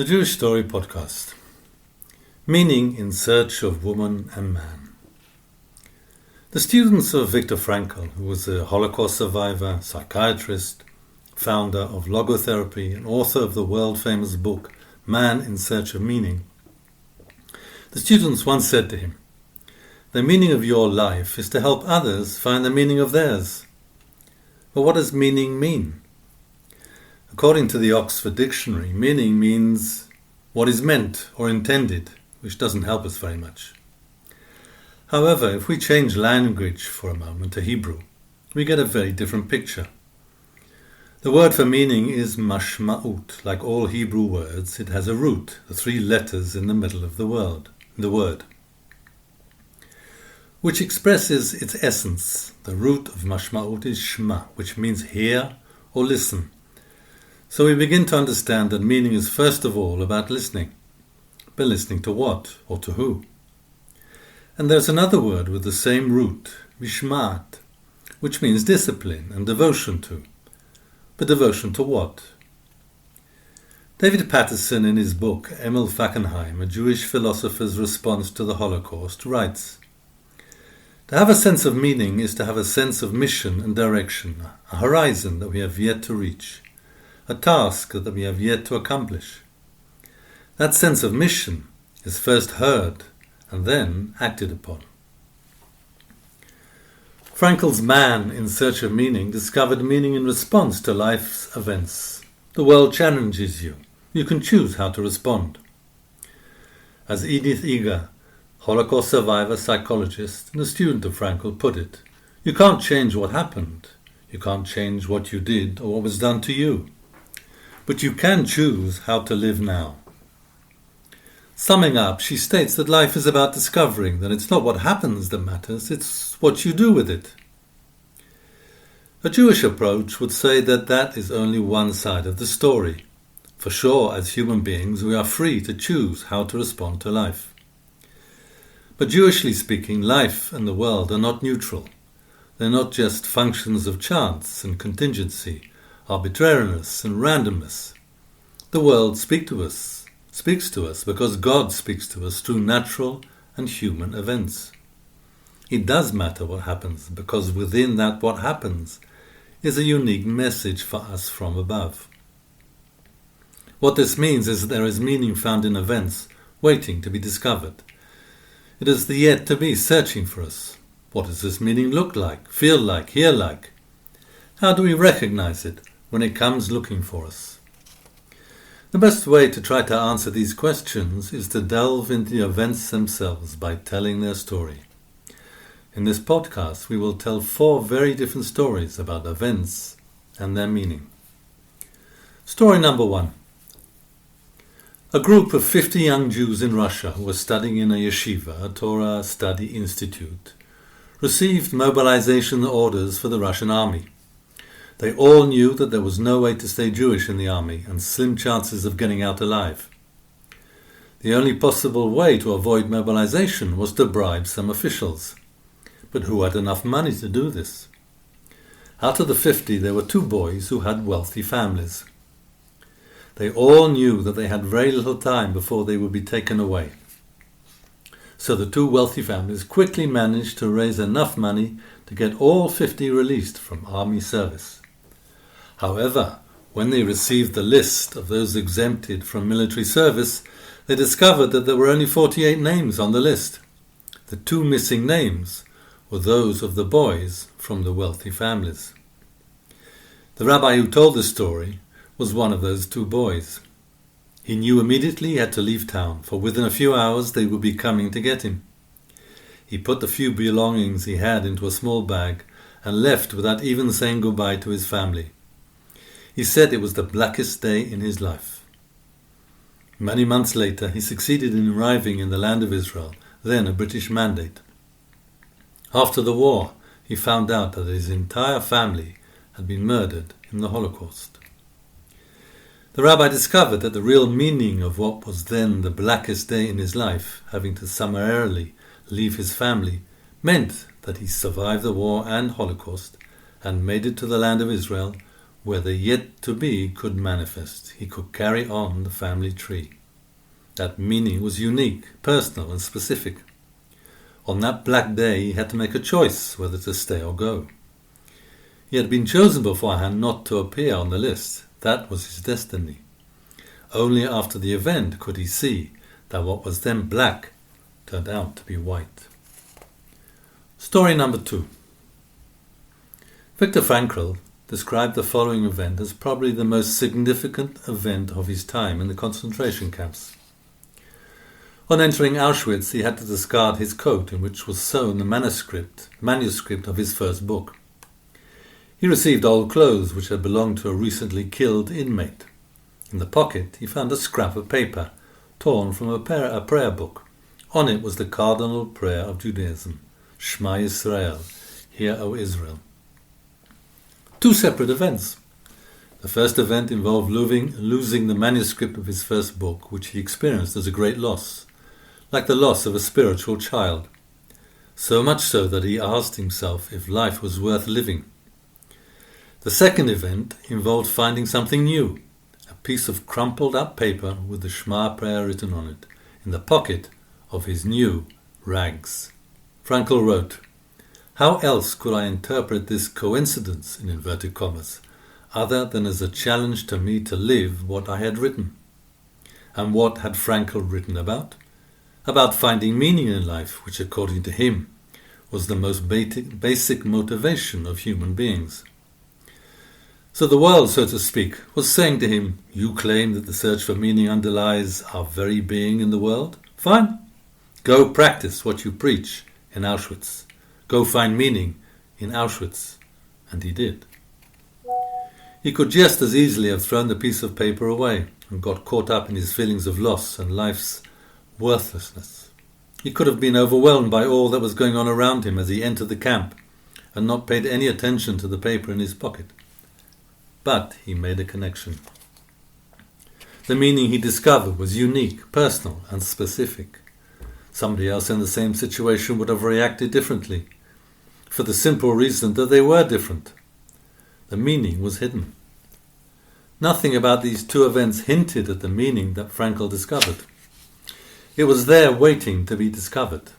The Jewish Story Podcast. Meaning in Search of Woman and Man. The students of Viktor Frankl, who was a Holocaust survivor, psychiatrist, founder of logotherapy, and author of the world-famous book Man in Search of Meaning, the students once said to him, "The meaning of your life is to help others find the meaning of theirs." But what does meaning mean? According to the Oxford Dictionary, meaning means what is meant or intended, which doesn't help us very much. However, if we change language for a moment to Hebrew, we get a very different picture. The word for meaning is mashma'ut. Like all Hebrew words, it has a root, the three letters in the middle of the word, which expresses its essence. The root of mashma'ut is shma, which means hear or listen. So we begin to understand that meaning is first of all about listening. But listening to what or to who? And there's another word with the same root, mishma'at, which means discipline and devotion to. But devotion to what? David Patterson, in his book Emil Fackenheim, A Jewish Philosopher's Response to the Holocaust, writes, "To have a sense of meaning is to have a sense of mission and direction, a horizon that we have yet to reach, a task that we have yet to accomplish. That sense of mission is first heard and then acted upon." Frankl's Man in Search of Meaning discovered meaning in response to life's events. The world challenges you. You can choose how to respond. As Edith Eger, Holocaust survivor, psychologist, and a student of Frankl, put it, "You can't change what happened. You can't change what you did or what was done to you. But you can choose how to live now." Summing up, she states that life is about discovering that it's not what happens that matters, it's what you do with it. A Jewish approach would say that that is only one side of the story. For sure, as human beings, we are free to choose how to respond to life. But Jewishly speaking, life and the world are not neutral. They're not just functions of chance and contingency, arbitrariness and randomness. The world speaks to us because God speaks to us through natural and human events. It does matter what happens because within that what happens is a unique message for us from above. What this means is that there is meaning found in events waiting to be discovered. It is the yet to be searching for us. What does this meaning look like, feel like, hear like? How do we recognize it when it comes looking for us? The best way to try to answer these questions is to delve into the events themselves by telling their story. In this podcast, we will tell 4 very different stories about events and their meaning. Story number 1. A group of 50 young Jews in Russia who were studying in a yeshiva, a Torah study institute, received mobilization orders for the Russian army. They all knew that there was no way to stay Jewish in the army and slim chances of getting out alive. The only possible way to avoid mobilization was to bribe some officials. But who had enough money to do this? Out of the 50, there were 2 boys who had wealthy families. They all knew that they had very little time before they would be taken away. So the 2 wealthy families quickly managed to raise enough money to get all 50 released from army service. However, when they received the list of those exempted from military service, they discovered that there were only 48 names on the list. The 2 missing names were those of the boys from the wealthy families. The rabbi who told the story was one of those 2 boys. He knew immediately he had to leave town, for within a few hours they would be coming to get him. He put the few belongings he had into a small bag and left without even saying goodbye to his family. He said it was the blackest day in his life. Many months later, he succeeded in arriving in the land of Israel, then a British mandate. After the war, he found out that his entire family had been murdered in the Holocaust. The rabbi discovered that the real meaning of what was then the blackest day in his life, having to summarily leave his family, meant that he survived the war and Holocaust and made it to the land of Israel where the yet-to-be could manifest. He could carry on the family tree. That meaning was unique, personal and specific. On that black day he had to make a choice whether to stay or go. He had been chosen beforehand not to appear on the list. That was his destiny. Only after the event could he see that what was then black turned out to be white. Story number 2. Viktor Frankl described the following event as probably the most significant event of his time in the concentration camps. On entering Auschwitz, he had to discard his coat in which was sewn the manuscript of his first book. He received old clothes which had belonged to a recently killed inmate. In the pocket he found a scrap of paper, torn from a prayer book. On it was the cardinal prayer of Judaism, Shema Yisrael, Hear, O Israel. 2 separate events. The first event involved losing the manuscript of his first book, which he experienced as a great loss, like the loss of a spiritual child. So much so that he asked himself if life was worth living. The second event involved finding something new, a piece of crumpled up paper with the Shema prayer written on it, in the pocket of his new rags. Frankl wrote, "How else could I interpret this coincidence, in inverted commas, other than as a challenge to me to live what I had written?" And what had Frankl written about? About finding meaning in life, which according to him was the most basic motivation of human beings. So the world, so to speak, was saying to him, "You claim that the search for meaning underlies our very being in the world? Fine. Go practice what you preach in Auschwitz. Go find meaning in Auschwitz." And he did. He could just as easily have thrown the piece of paper away and got caught up in his feelings of loss and life's worthlessness. He could have been overwhelmed by all that was going on around him as he entered the camp and not paid any attention to the paper in his pocket. But he made a connection. The meaning he discovered was unique, personal and specific. Somebody else in the same situation would have reacted differently, for the simple reason that they were different. The meaning was hidden. Nothing about these 2 events hinted at the meaning that Frankl discovered. It was there waiting to be discovered.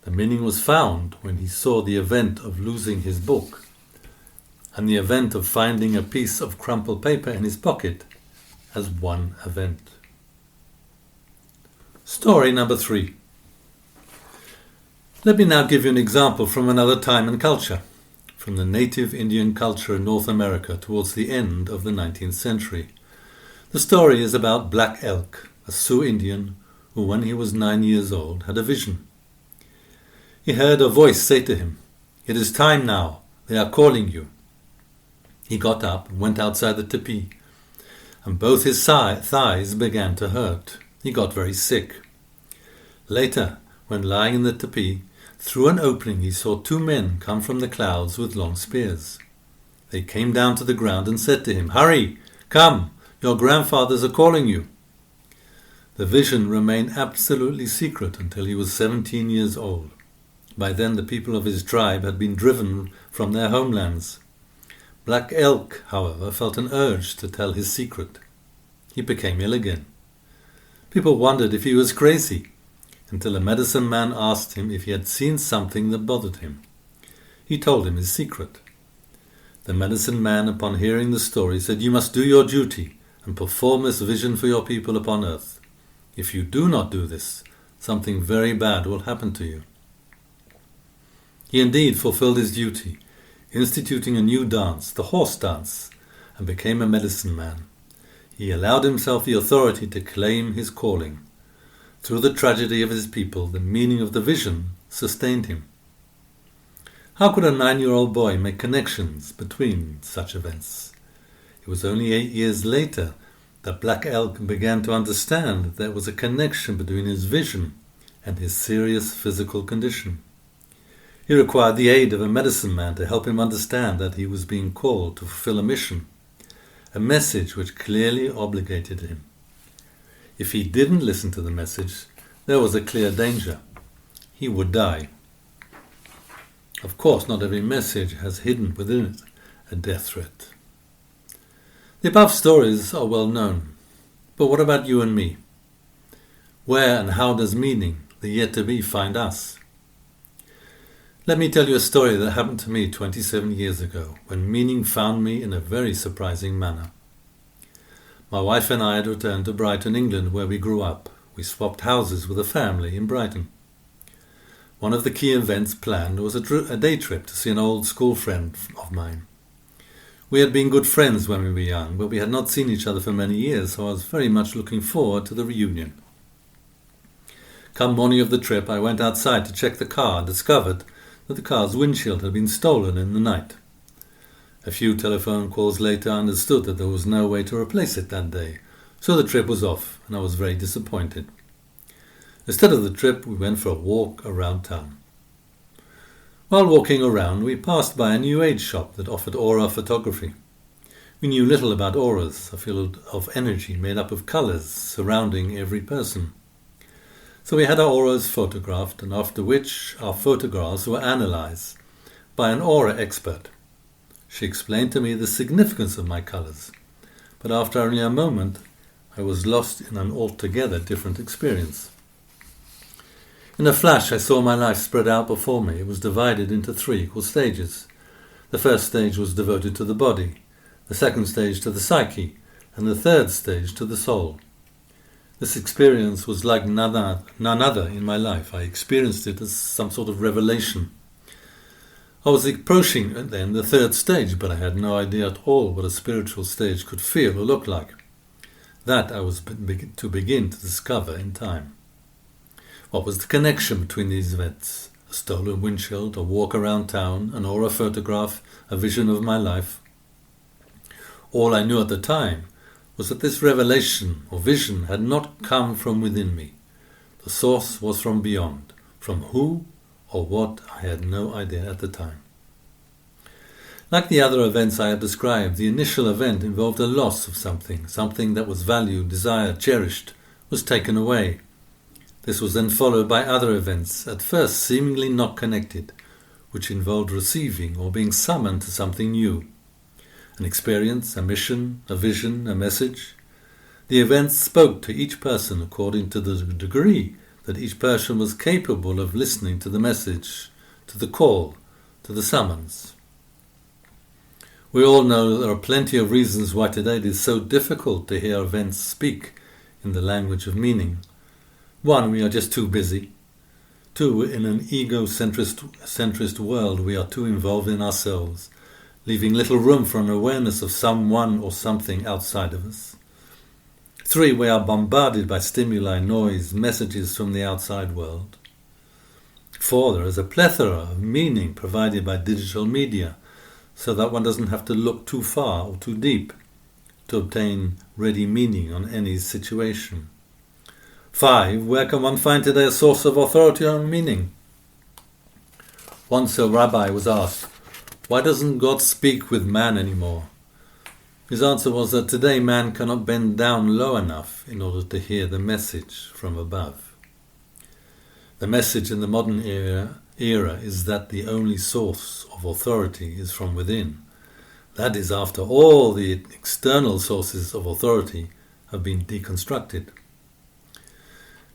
The meaning was found when he saw the event of losing his book and the event of finding a piece of crumpled paper in his pocket as one event. Story number 3. Let me now give you an example from another time and culture, from the native Indian culture in North America towards the end of the 19th century. The story is about Black Elk, a Sioux Indian who, when he was 9 years old, had a vision. He heard a voice say to him, "It is time now, they are calling you." He got up and went outside the teepee, and both his thighs began to hurt. He got very sick. Later, when lying in the teepee, through an opening he saw 2 men come from the clouds with long spears. They came down to the ground and said to him, "Hurry, come, your grandfathers are calling you." The vision remained absolutely secret until he was 17 years old. By then the people of his tribe had been driven from their homelands. Black Elk, however, felt an urge to tell his secret. He became ill again. People wondered if he was crazy, until a medicine man asked him if he had seen something that bothered him. He told him his secret. The medicine man, upon hearing the story, said, "You must do your duty and perform this vision for your people upon earth. If you do not do this, something very bad will happen to you." He indeed fulfilled his duty, instituting a new dance, the horse dance, and became a medicine man. He allowed himself the authority to claim his calling. Through the tragedy of his people, the meaning of the vision sustained him. How could a 9-year-old boy make connections between such events? It was only 8 years later that Black Elk began to understand that there was a connection between his vision and his serious physical condition. He required the aid of a medicine man to help him understand that he was being called to fulfill a mission, a message which clearly obligated him. If he didn't listen to the message, there was a clear danger. He would die. Of course, not every message has hidden within it a death threat. The above stories are well known, but what about you and me? Where and how does meaning, the yet to be, find us? Let me tell you a story that happened to me 27 years ago, when meaning found me in a very surprising manner. My wife and I had returned to Brighton, England, where we grew up. We swapped houses with a family in Brighton. One of the key events planned was a day trip to see an old school friend of mine. We had been good friends when we were young, but we had not seen each other for many years, so I was very much looking forward to the reunion. Come morning of the trip, I went outside to check the car and discovered that the car's windshield had been stolen in the night. A few telephone calls later, I understood that there was no way to replace it that day, so the trip was off, and I was very disappointed. Instead of the trip, we went for a walk around town. While walking around, we passed by a New Age shop that offered aura photography. We knew little about auras, a field of energy made up of colours surrounding every person. So we had our auras photographed, and after which our photographs were analysed by an aura expert. She explained to me the significance of my colours, but after only a moment, I was lost in an altogether different experience. In a flash, I saw my life spread out before me. It was divided into 3 equal stages. The first stage was devoted to the body, the second stage to the psyche, and the third stage to the soul. This experience was like none other in my life. I experienced it as some sort of revelation. I was approaching then the third stage, but I had no idea at all what a spiritual stage could feel or look like. That I was to begin to discover in time. What was the connection between these events? A stolen windshield, a walk around town, an aura photograph, a vision of my life? All I knew at the time was that this revelation or vision had not come from within me. The source was from beyond. From who or what, I had no idea at the time. Like the other events I have described, the initial event involved a loss of something that was valued, desired, cherished, was taken away. This was then followed by other events, at first seemingly not connected, which involved receiving or being summoned to something new. An experience, a mission, a vision, a message. The events spoke to each person according to the degree that each person was capable of listening to the message, to the call, to the summons. We all know there are plenty of reasons why today it is so difficult to hear events speak in the language of meaning. 1, we are just too busy. 2, in an ego-centrist world, we are too involved in ourselves, leaving little room for an awareness of someone or something outside of us. 3, we are bombarded by stimuli, noise, messages from the outside world. 4, there is a plethora of meaning provided by digital media, so that one doesn't have to look too far or too deep to obtain ready meaning on any situation. 5, where can one find today a source of authority on meaning? Once a rabbi was asked, why doesn't God speak with man anymore? His answer was that today man cannot bend down low enough in order to hear the message from above. The message in the modern era is that the only source of authority is from within. That is, after all the external sources of authority have been deconstructed.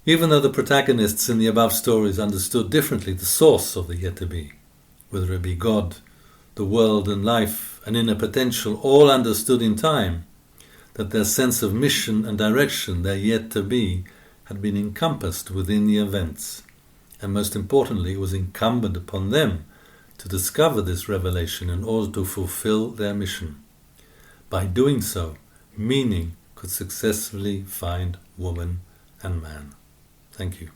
Even though the protagonists in the above stories understood differently the source of the yet-to-be, whether it be God, the world and life, and inner potential, all understood in time that their sense of mission and direction, their yet-to-be, had been encompassed within the events, and most importantly, it was incumbent upon them to discover this revelation in order to fulfill their mission. By doing so, meaning could successfully find woman and man. Thank you.